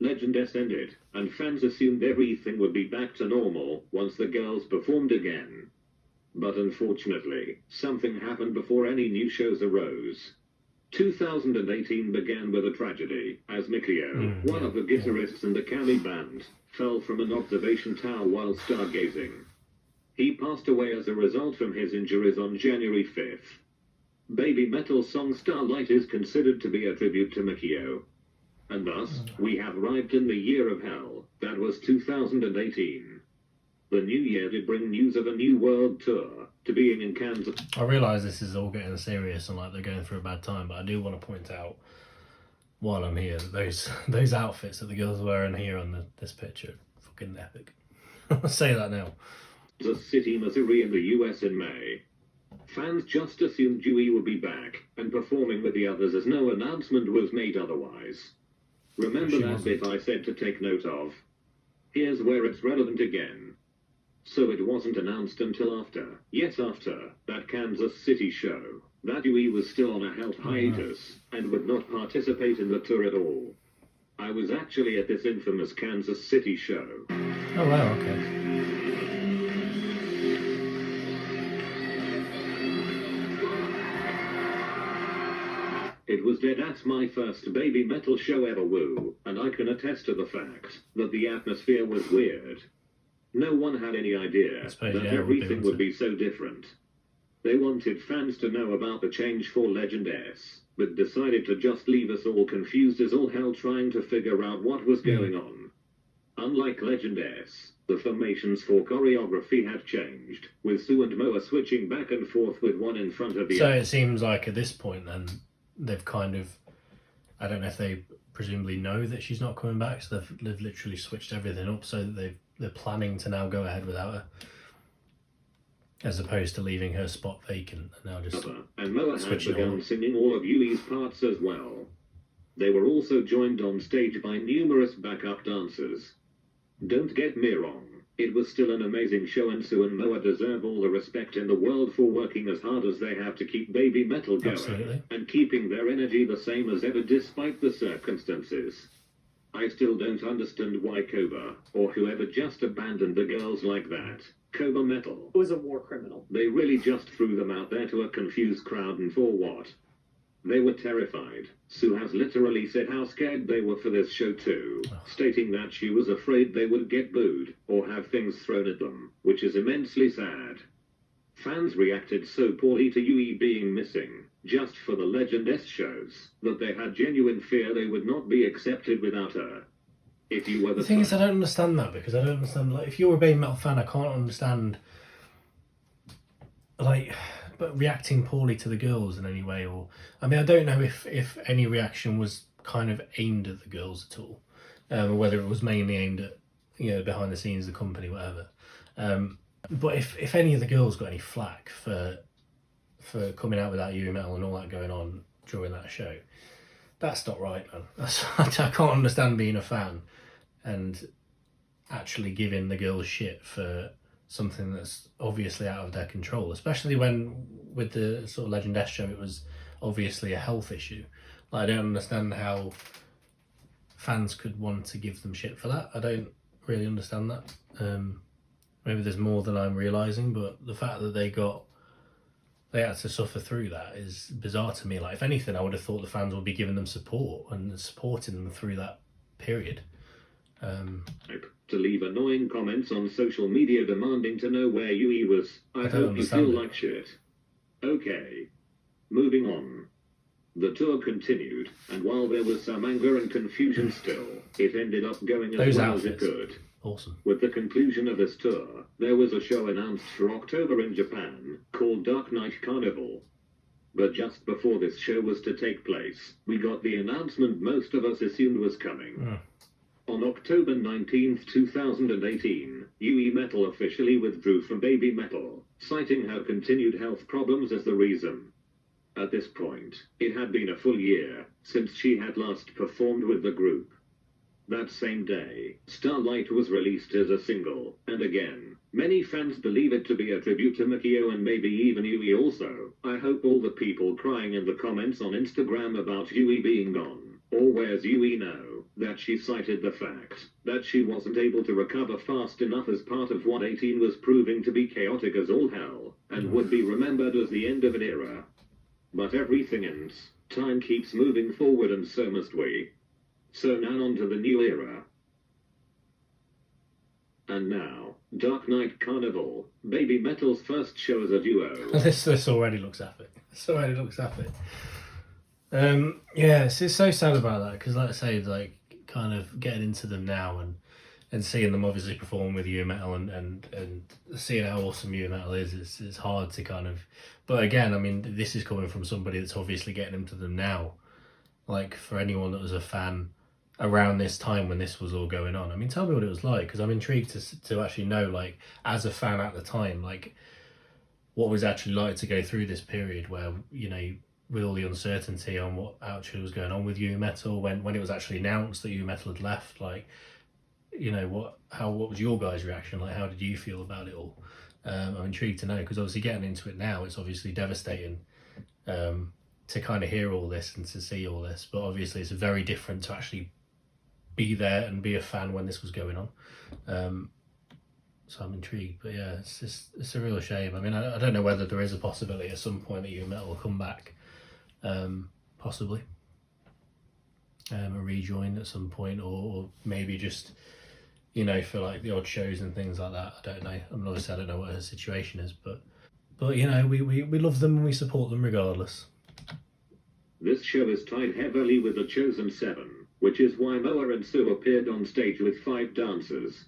Legend S ended, and fans assumed everything would be back to normal once the girls performed again. But unfortunately, something happened before any new shows arose. 2018 began with a tragedy, as Mikio, one of the guitarists in the Kawaii band, fell from an observation tower while stargazing. He passed away as a result from his injuries on January 5th. BABYMETAL's song Starlight is considered to be a tribute to Mikio. And thus, we have arrived in the year of hell, that was 2018. The new year did bring news of a new world tour, to being in Kansas. I realise this is all getting serious and like they're going through a bad time, but I do want to point out, while I'm here, that those outfits that the girls are wearing here on this picture are fucking epic. I'll say that now. Kansas City, Missouri in the US in May. Fans just assumed Yui would be back and performing with the others as no announcement was made otherwise. Remember that bit I said to take note of? Here's where it's relevant again. So it wasn't announced until after that Kansas City show, that Yui was still on a health hiatus and would not participate in the tour at all. I was actually at this infamous Kansas City show. Oh wow, okay. It was dead at my first BABYMETAL show ever, woo, and I can attest to the fact that the atmosphere was weird. No one had any idea that everything would be so different. They wanted fans to know about the change for Legend S, but decided to just leave us all confused as all hell trying to figure out what was going on. Unlike Legend S, the formations for choreography had changed, with Su and Moa switching back and forth with one in front of the other. So it seems like at this point then, they've kind of, I don't know if they presumably know that she's not coming back, so they've literally switched everything up so that they're planning to now go ahead without her, as opposed to leaving her spot vacant and now just and Moa had begun singing all of Yui's parts as well. They were also joined on stage by numerous backup dancers. Don't get me wrong, It was still an amazing show, and Sue and Moa deserve all the respect in the world for working as hard as they have to keep BABYMETAL going. Absolutely. And keeping their energy the same as ever despite the circumstances. I still don't understand why Koba, or whoever, just abandoned the girls like that. Koba-Metal. It was a war criminal. They really just threw them out there to a confused crowd, and for what? They were terrified. Sue has literally said how scared they were for this show too, stating that she was afraid they would get booed, or have things thrown at them, which is immensely sad. Fans reacted so poorly to Yui being missing, just for the Legend S shows, that they had genuine fear they would not be accepted without her. If you were the thing is, I don't understand that, because I don't understand, like, if you're a BABYMETAL fan, I can't understand, like, but reacting poorly to the girls in any way, or, I mean, I don't know if any reaction was kind of aimed at the girls at all, or whether it was mainly aimed at, you know, behind the scenes, the company, whatever. But if any of the girls got any flack for coming out without Yui-Metal and all that going on during that show, that's not right, man. I can't understand being a fan and actually giving the girls shit for something that's obviously out of their control, especially when with the sort of Legend S show it was obviously a health issue. Like, I don't understand how fans could want to give them shit for that. I don't really understand that. Maybe there's more than I'm realising, but the fact that they had to suffer through that is bizarre to me. Like, if anything, I would have thought the fans would be giving them support and supporting them through that period. To leave annoying comments on social media demanding to know where Yui was. I hope you feel like shit. Okay. Moving on. The tour continued, and while there was some anger and confusion still, it ended up going as well as it could. Awesome. With the conclusion of this tour, there was a show announced for October in Japan, called Dark Knight Carnival. But just before this show was to take place, we got the announcement most of us assumed was coming. On October 19th, 2018, Yui-Metal officially withdrew from BABYMETAL, citing her continued health problems as the reason. At this point, it had been a full year since she had last performed with the group. That same day, Starlight was released as a single, and again, many fans believe it to be a tribute to Mikio and maybe even Yui also. I hope all the people crying in the comments on Instagram about Yui being gone, or where's Yui now, that she cited the fact that she wasn't able to recover fast enough as part of what 18 was proving to be chaotic as all hell, and would be remembered as the end of an era. But everything ends. Time keeps moving forward, and so must we. So now on to the new era. And now, Dark Knight Carnival, BABYMETAL's first show as a duo. This already looks epic. Yeah, it's so sad about that, because like I say, like, kind of getting into them now and seeing them obviously perform with Yui-Metal and seeing how awesome Yui-Metal is, it's hard to kind of, but again, I mean, this is coming from somebody that's obviously getting into them now. Like, for anyone that was a fan around this time when this was all going on, I mean, tell me what it was like, because I'm intrigued to actually know, like, as a fan at the time, like, what was actually like to go through this period where, you know, with all the uncertainty on what actually was going on with Yui-Metal, when it was actually announced that Yui-Metal had left, like, you know, what was your guys' reaction? Like, how did you feel about it all? I'm intrigued to know, because obviously getting into it now, it's obviously devastating to kind of hear all this and to see all this, but obviously it's very different to actually be there and be a fan when this was going on. So I'm intrigued, but yeah, it's a real shame. I mean, I don't know whether there is a possibility at some point that Yui-Metal will come back. Possibly a rejoin at some point, or maybe just, you know, for like the odd shows and things like that. I don't know. I mean, obviously I don't know what her situation is, but you know, we love them and we support them regardless. This show is tied heavily with the Chosen 7, which is why Moa and Sue appeared on stage with 5 dancers.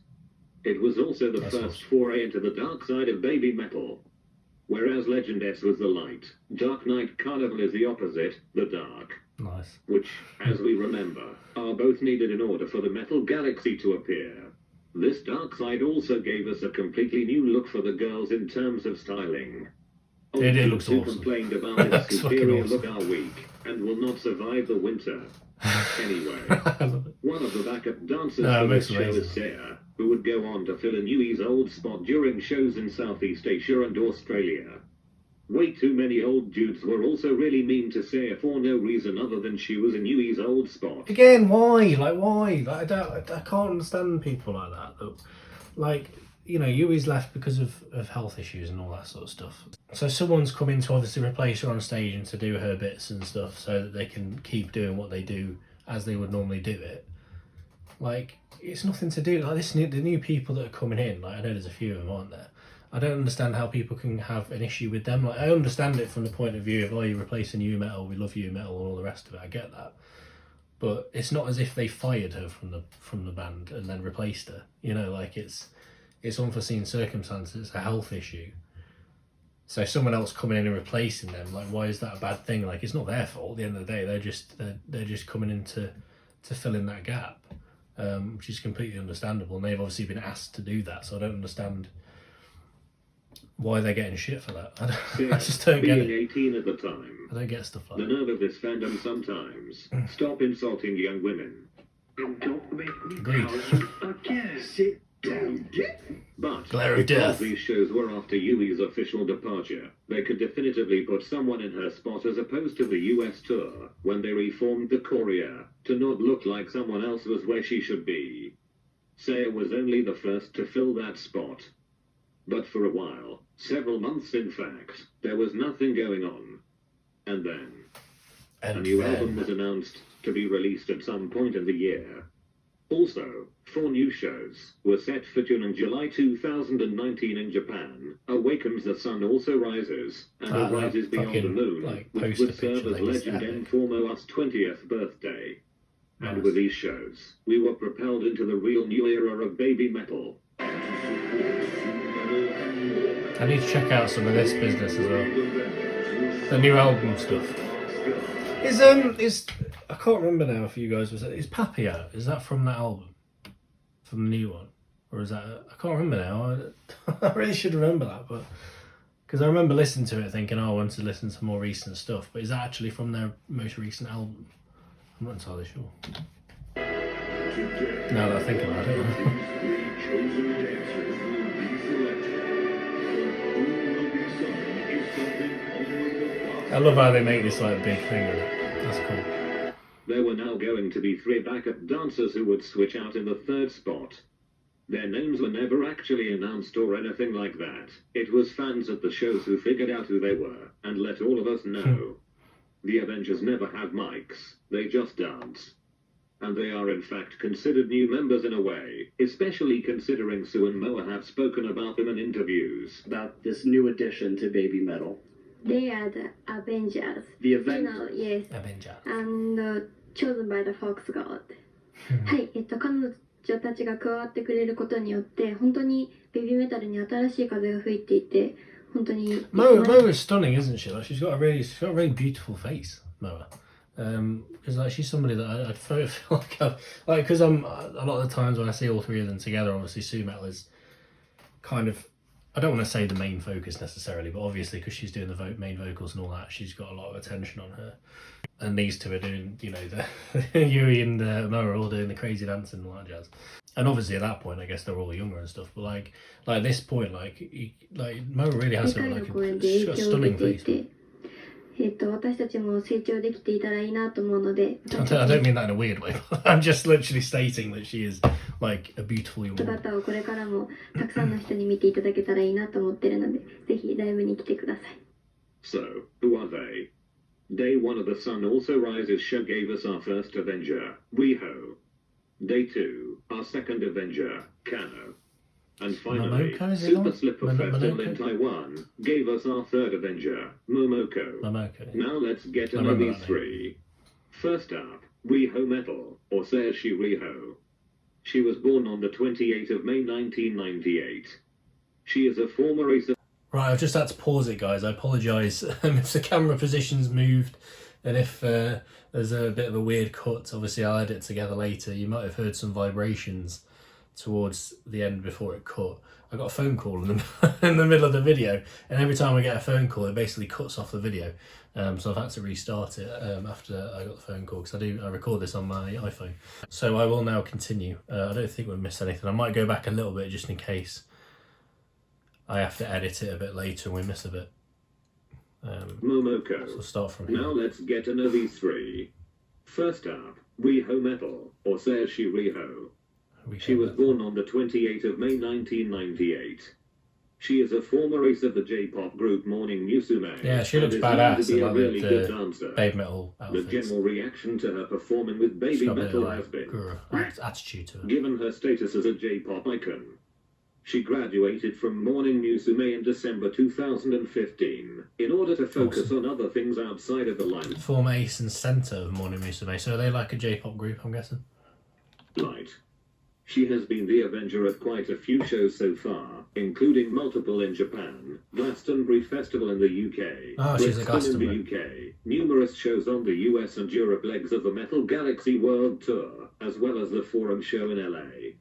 It was also the first foray into the dark side of BABYMETAL. Whereas Legend S was the light, Dark Knight Carnival is the opposite, the dark. Nice. Which, as we remember, are both needed in order for the Metal Galaxy to appear. This dark side also gave us a completely new look for the girls in terms of styling. It looks awesome. Complained about its superior look all week. and will not survive the winter. Anyway, one of the backup dancers for this show is Sarah, who would go on to fill in Yui's old spot during shows in Southeast Asia and Australia. Way too many old dudes were also really mean to Sarah for no reason other than she was in Yui's old spot. Again, why? Like, why? Like, I can't understand people like that. Like, you know, Yui's left because of health issues and all that sort of stuff. So someone's come in to obviously replace her on stage and to do her bits and stuff so that they can keep doing what they do as they would normally do it. Like, it's nothing to do. Like, the new people that are coming in, like, I know there's a few of them, aren't there? I don't understand how people can have an issue with them. Like, I understand it from the point of view of, oh, you're replacing Yui-Metal, we love Yui-Metal and all the rest of it, I get that. But it's not as if they fired her from the band and then replaced her. You know, like, it's unforeseen circumstances, it's a health issue. So someone else coming in and replacing them, like, why is that a bad thing? Like, it's not their fault at the end of the day. They're just coming in to fill in that gap, which is completely understandable. And they've obviously been asked to do that, so I don't understand why they're getting shit for that. I just don't get it. Being 18 at the time, I don't get stuff like the nerve of this fandom sometimes. Stop insulting young women. And don't make me Agreed. call you again. Sit down. But Glare of death. because these shows were after Yui's official departure, they could definitively put someone in her spot as opposed to the US tour, when they reformed the Korea, to not look like someone else was where she should be. Saya was only the first to fill that spot. But for a while, several months in fact, there was nothing going on. And then, a new album was announced to be released at some point in the year. Also, 4 new shows were set for June and July 2019 in Japan. Awakens the Sun Also Rises, and Rises Beyond the Moon, which would serve as Legend M for Moa's 20th birthday. Nice. And with these shows, we were propelled into the real new era of baby metal. I need to check out some of this business as well. The new album stuff. Is I can't remember now if you guys was is Pappy out? Is that from that album? From the new one? Or is that I can't remember now. I really should remember that, but because I remember listening to it thinking, oh, I want to listen to more recent stuff, but is that actually from their most recent album? I'm not entirely sure. Now that I think about it. I love how they make this like big thing of it. That's cool. There were now going to be 3 backup dancers who would switch out in the 3rd spot. Their names were never actually announced or anything like that. It was fans at the shows who figured out who they were and let all of us know. The Avengers never have mics, they just dance. And they are in fact considered new members in a way, especially considering Sue and Moa have spoken about them in interviews. About this new addition to BABYMETAL. They are the Avengers. The Avengers. Yes. Avengers. And chosen by the Fox God. はい、彼女たちが加わってくれることによって、本当にベビーメタルに新しい風が吹いていて、本当に。Moa is stunning, isn't she? Like she's got a really beautiful face, Moa. Because like she's somebody that I feel like because I'm a lot of the times when I see all 3 of them together, obviously Sue-Metal is kind of, I don't want to say the main focus necessarily, but obviously because she's doing the main vocals and all that, she's got a lot of attention on her. And these two are doing, you know, the Yui and Moa are all doing the crazy dancing and all that jazz. And obviously at that point, I guess they're all younger and stuff. But like at this point, like Moa really has got she's got a stunning face. 私たちも成長できていたらいいなと思うので。I don't mean that in a weird way. I'm just literally stating that she is like a beautiful young woman. 姿をこれからもたくさんの人に見ていただけたらいいなと思ってるので、ぜひライブに来てください。So, who are they? Day 1 of the Sun Also Rises show gave us our first Avenger, Riho. Day 2, our second Avenger, Kano. And finally, Super Slipper Festival in Taiwan gave us our 3rd Avenger, Momoko. Now let's get into these 3. First up, Yui-Metal, or says she Riho. She was born on the 28th of May 1998. She is a former race. Right, I've just had to pause it, guys. I apologise if the camera position's moved and if there's a bit of a weird cut. Obviously, I'll edit it together later. You might have heard some vibrations towards the end before it cut. I got a phone call in the middle of the video, and every time I get a phone call, it basically cuts off the video. So I've had to restart it after I got the phone call, because I record this on my iPhone. So I will now continue. I don't think we've missed anything. I might go back a little bit just in case I have to edit it a bit later and we miss a bit. Momoko. So start from here. Now let's get to know these three. First up, Yui-Metal, or says she Riho. She was born on the 28th of May 1998. She is a former ace of the J-pop group Morning Musume. Yeah, she looks badass in like really good dancer. BABYMETal outfits. The general reaction to her performing with BABYMETAL has been attitude to her. Given her status as a J-pop icon. She graduated from Morning Musume in December 2015 in order to focus on other things outside of the limelight. Former ace and centre of Morning Musume, so are they like a J-pop group, I'm guessing? Right. She has been the Avenger at quite a few shows so far, including multiple in Japan, Glastonbury Festival in the UK, she's a Glastonbury in the UK, numerous shows on the US and Europe legs of the Metal Galaxy World Tour, as well as the Forum show in LA.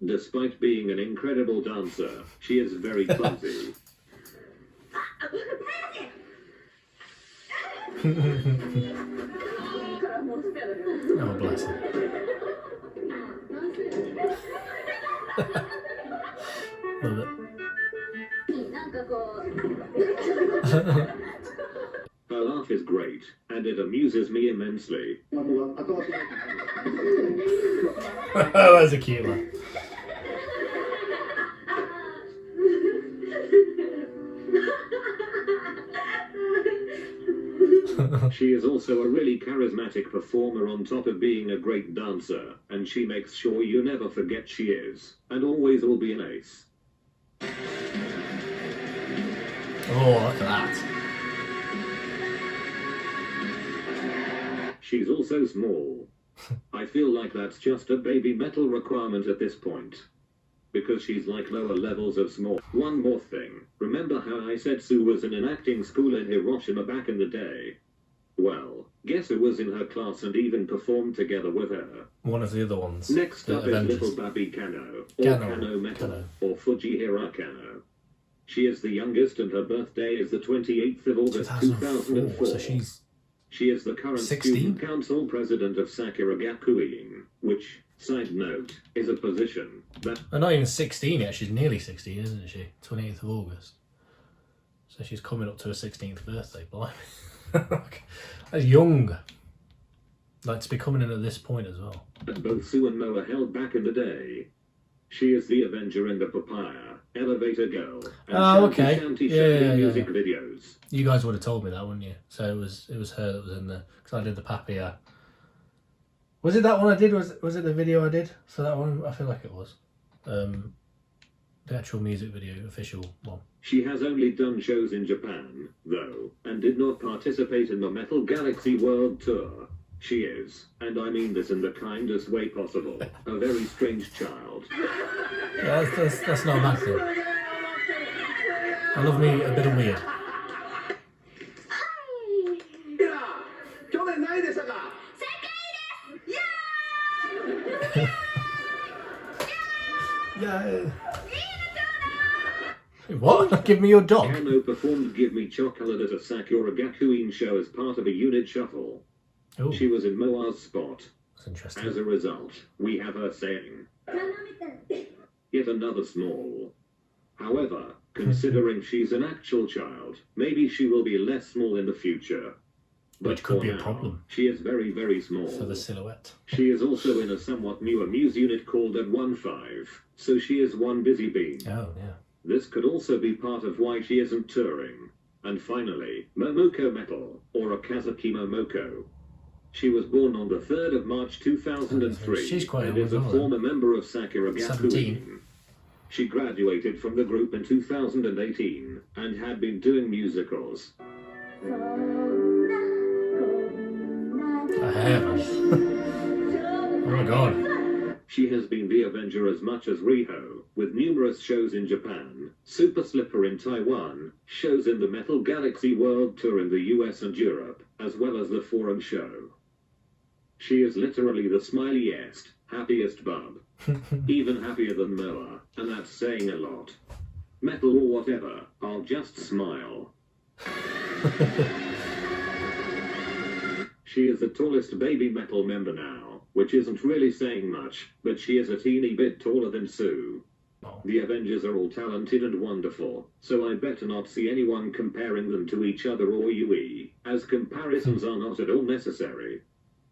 Despite being an incredible dancer, she is very clumsy. Oh, bless her. Love it. Her laugh is great, and it amuses me immensely. That's a cute one. She is also a really charismatic performer on top of being a great dancer, and she makes sure you never forget she is, and always will be an ace. Oh, look at that. She's also small. I feel like that's just a BABYMETAL requirement at this point. Because she's like lower levels of small. One more thing. Remember how I said Sue was in an acting school in Hiroshima back in the day? Well, guess who was in her class and even performed together with her? One of the other ones. Next up Avengers. is little Baby Kano, or Kano-Metal, or Fujihira Kano. She is the youngest and her birthday is the 28th of August 2004. So she is the current 16? student council president of Sakura Gakuin, which, side note, is a position that... Oh, not even 16 yet, she's nearly 16, isn't she? 28th of August. So she's coming up to her 16th birthday, blimey. That's young. Like to be coming in at this point as well. Both Sue and Moa held back in the day. She is the Avenger in the Papaya, Elevator Girl, and Shanty music videos. You guys would have told me that, wouldn't you? So it was her that was in there, because I did the Papaya. Was it that one I did? Was it the video I did for that one? I feel like it was. The actual music video, official one. She has only done shows in Japan, though, and did not participate in the Metal Galaxy World Tour. She is, and I mean this in the kindest way possible, a very strange child. Yeah, that's not a bad thing. I love me a bit of weird. Yeah. What? Give me your dog. Kano performed Give Me Chocolate at a Sakura Gakuin show as part of a unit shuffle. Ooh. She was in Moa's spot. That's interesting. As a result, we have her saying, yet another small. However, considering she's an actual child, maybe she will be less small in the future. Which could be a problem. She is very, very small. For the silhouette. She is also in a somewhat newer Muse unit called At-1-5, so she is one busy bee. Oh, yeah. This could also be part of why she isn't touring. And finally, Moa-Metal, or Akazuki Momoko. She was born on the 3rd of March 2003 She's quite and is a former member of Sakura Gakuin. She graduated from the group in 2018 and had been doing musicals. I have. Oh my god. She has been the Avenger as much as Riho, with numerous shows in Japan, Super Slipper in Taiwan, shows in the Metal Galaxy World Tour in the US and Europe, as well as the Forum show. She is literally the smiliest, happiest bub. Even happier than Moa, and that's saying a lot. Metal or whatever, I'll just smile. She is the tallest BABYMETAL member now, which isn't really saying much, but she is a teeny bit taller than Sue. The Avengers are all talented and wonderful, so I better not see anyone comparing them to each other or Yui, as comparisons are not at all necessary.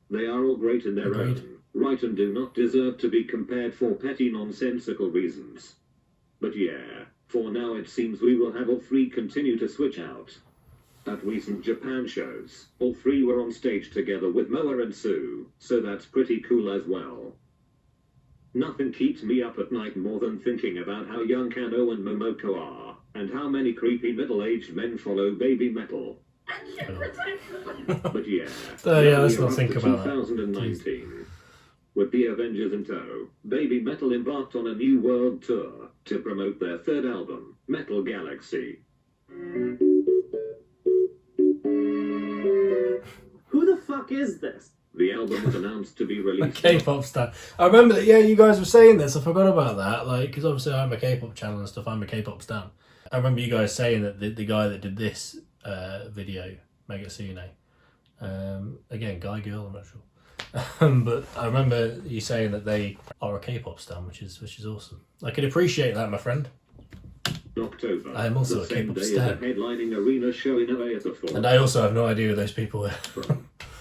They are all great in their own right and do not deserve to be compared for petty nonsensical reasons. But yeah, for now it seems we will have all three continue to switch out. At recent Japan shows, all three were on stage together with Moa and Sue, so that's pretty cool as well. Nothing keeps me up at night more than thinking about how young Kano and Momoko are, and how many creepy middle-aged men follow BABYMETAL. But yeah, let's not think about 2019. That. With the Avengers in tow, BABYMETAL embarked on a new world tour to promote their third album, Metal Galaxy. Who the fuck is this? The album was announced to be released. K-pop star. I remember that. Yeah, you guys were saying this. I forgot about that. Like, because obviously I'm a K-pop channel and stuff. I'm a K-pop stan. I remember you guys saying that the guy that did this video, megitsune, again, guy, girl, I'm not sure. But I remember you saying that they are a K-pop stan, which is awesome. I can appreciate that, my friend. October. I am also a K-pop stan. Headlining arena show in and I also have no idea who those people were.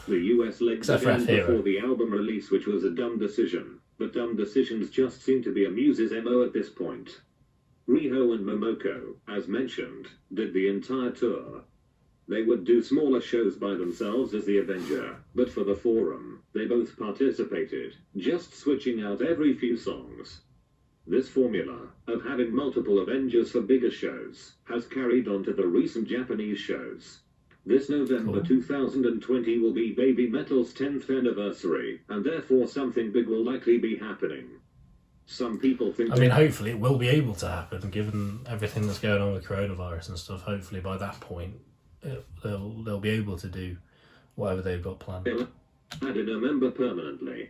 The US legs again before the album release, which was a dumb decision, but dumb decisions just seem to be a muse's MO at this point. Riho and Momoko, as mentioned, did the entire tour. They would do smaller shows by themselves as the Avenger, but for the forum, they both participated, just switching out every few songs. This formula, of having multiple Avengers for bigger shows, has carried on to the recent Japanese shows. This November 2020 will be BABYMETAL's 10th anniversary, and therefore something big will likely be happening. Some people think... I mean, hopefully it will be able to happen, given everything that's going on with coronavirus and stuff. Hopefully by that point, they'll be able to do whatever they've got planned. They'll add in a member permanently.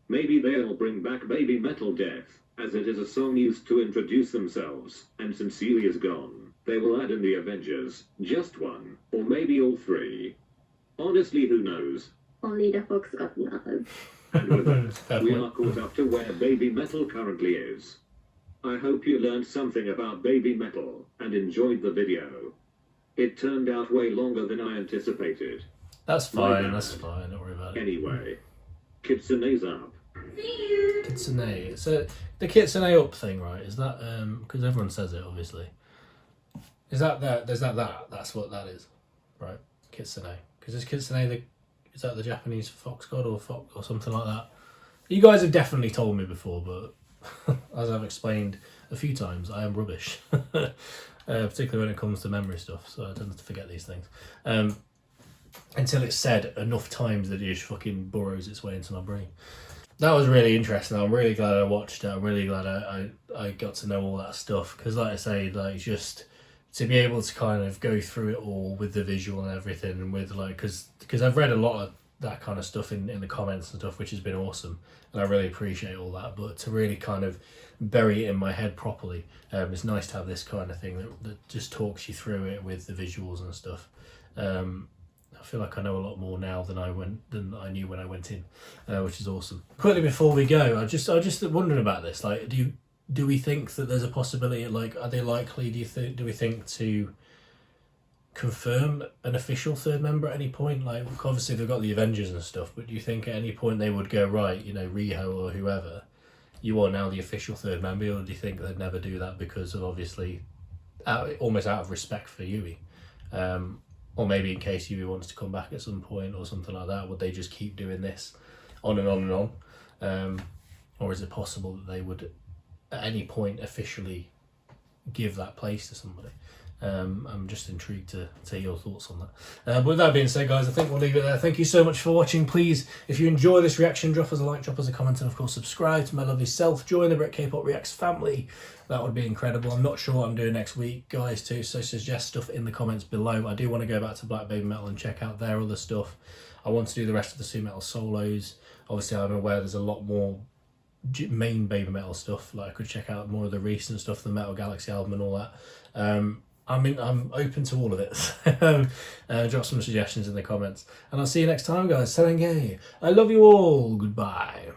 Maybe they'll bring back BABYMETAL Death, as it is a song used to introduce themselves, and since Yui is gone, they will add in the Avengers, just one, or maybe all three. Honestly, who knows? Only the Fox got knows. And with that, we are caught up to where BABYMETAL currently is. I hope you learned something about BABYMETAL, and enjoyed the video. It turned out way longer than I anticipated. That's fine, don't worry about it. Anyway, Kitsune's up. Kitsune. So, the Kitsune up thing, right, is that, because everyone says it, obviously. Is that, that's what that is, right? Kitsune. Because is Kitsune is that the Japanese fox god or something like that? You guys have definitely told me before, but as I've explained a few times, I am rubbish. Particularly when it comes to memory stuff, so I tend to forget these things. Until it's said enough times that it just fucking burrows its way into my brain. That was really interesting. I'm really glad I watched it. I'm really glad I got to know all that stuff, because like I say, like, just to be able to kind of go through it all with the visual and everything, and with like, because I've read a lot of that kind of stuff in the comments and stuff, which has been awesome, and I really appreciate all that. But to really kind of bury it in my head properly, it's nice to have this kind of thing that just talks you through it with the visuals and stuff. I feel like I know a lot more now than I knew when I went in, which is awesome. Quickly before we go, I just wondering about this. Like, do we think that there's a possibility? Like, are they likely? Do we think to confirm an official third member at any point? Like, obviously they've got the Avengers and stuff, but do you think at any point they would go, right, you know, Riho or whoever, you are now the official third member? Or do you think they'd never do that because of, obviously, almost out of respect for Yui? Or maybe in case Yui wants to come back at some point or something like that, would they just keep doing this on and on and on? Or is it possible that they would at any point officially give that place to somebody? I'm just intrigued to hear your thoughts on that. But with that being said, guys, I think we'll leave it there. Thank you so much for watching. Please, if you enjoy this reaction, drop us a like, drop us a comment, and of course subscribe to my lovely self. Join the Brit K-Pop Reacts family. That would be incredible. I'm not sure what I'm doing next week, guys, too, so suggest stuff in the comments below. I do want to go back to Black BABYMETAL and check out their other stuff. I want to do the rest of the Su-Metal solos. Obviously, I'm aware there's a lot more main BABYMETAL stuff. Like, I could check out more of the recent stuff, the Metal Galaxy album and all that. I'm open to all of it. Drop some suggestions in the comments. And I'll see you next time, guys. Serengei. I love you all. Goodbye.